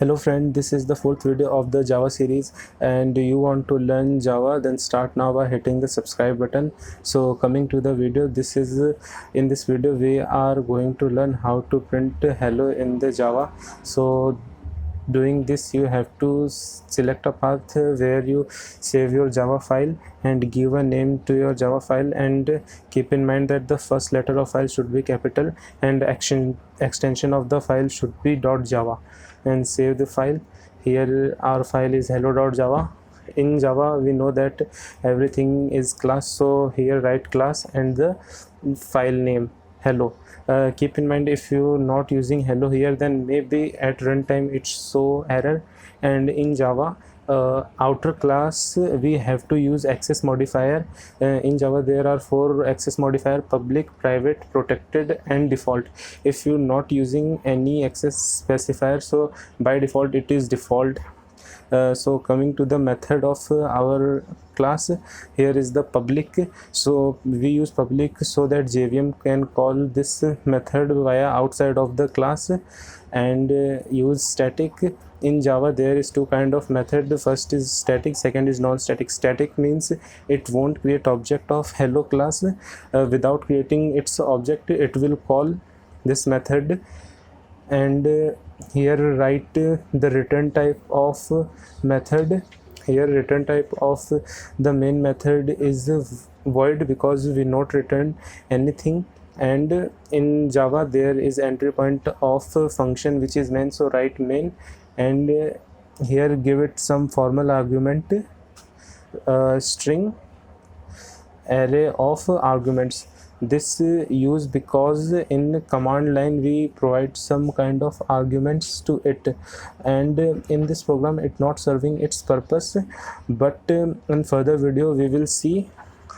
Hello friend, this is the fourth video of the Java series, and you want to learn Java, then start now by hitting the subscribe button. So coming to the video, in this video we are going to learn how to print hello in the Java. So doing this, you have to select a path where you save your Java file and give a name to your Java file, and keep in mind that the first letter of file should be capital and extension of the file should be .java, and save the file. Here our file is hello.java. In Java we know that everything is class, so here write class and the file name hello. Keep in mind, if you're not using hello here, then maybe at runtime it's show error. And in Java, outer class we have to use access modifier. In Java there are 4 access modifier: public, private, protected and default. If you're not using any access specifier, so by default it is default. So coming to the method of our class, here is the public. So we use public so that JVM can call this method via outside of the class, and use static. In Java there is 2 kind of method. The first is static, second is non-static. Static means it won't create object of hello class. Without creating its object, it will call this method. And here write the return type of method. Here return type of the main method is void, because we not return anything. And in Java there is entry point of function which is main, so write main, and here give it some formal argument, string array of arguments. This use because in command line we provide some kind of arguments to it, and in this program it not serving its purpose, but in further video we will see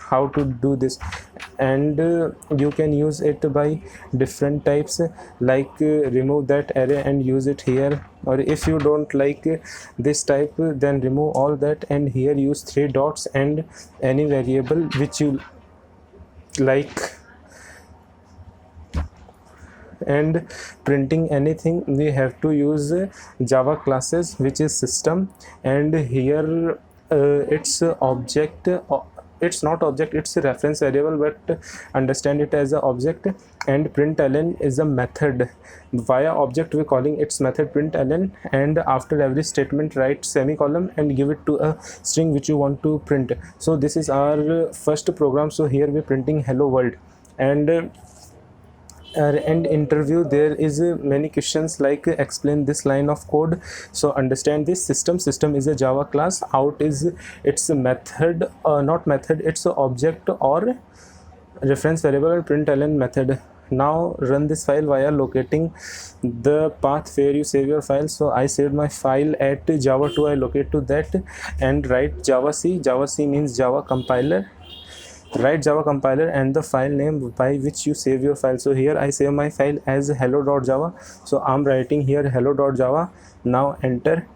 how to do this. And you can use it by different types, like remove that array and use it here, or if you don't like this type, then remove all that and here use 3 dots and any variable which you like. And printing anything, we have to use Java classes, which is system, and here it's object. It's not object, it's a reference variable, but understand it as an object. And println is a method. Via object we're calling its method println, and after every statement write semicolon and give it to a string which you want to print. So this is our first program. So here we're printing hello world. And interview there is many questions like explain this line of code. So understand this. System is a Java class. Out is its a method, not method, it's an object or reference variable, and println method. Now run this file via locating the path where you save your file. So I saved my file at Java 2. I locate to that and write Java C. Java C means Java compiler. Write Java compiler and the file name by which you save your file. So here I save my file as hello.java, so I'm writing here hello.java. Now enter.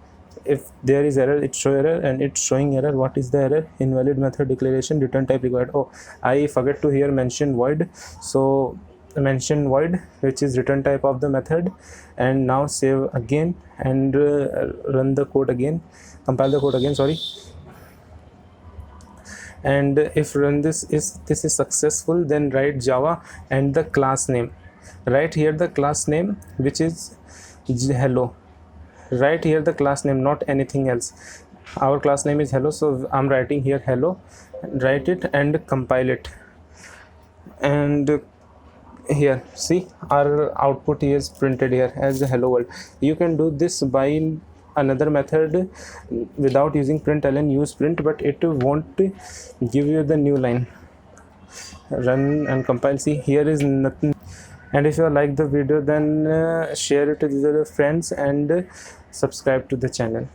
If there is error, it show error, and it's showing error. What is the error? Invalid method declaration, return type required. Oh, I forget to here mention void, so mention void, which is return type of the method. And now save again and run the code again, compile the code again, sorry. And if run this is successful, then write Java and the class name. Write here the class name, which is hello. Write here the class name, not anything else. Our class name is hello, so I'm writing here hello. Write it and compile it. And here see our output is printed here as the hello world. You can do this by another method without using println. Use print, but it won't give you the new line. Run and compile. See, here is nothing. And if you like the video, then share it with your friends and subscribe to the channel.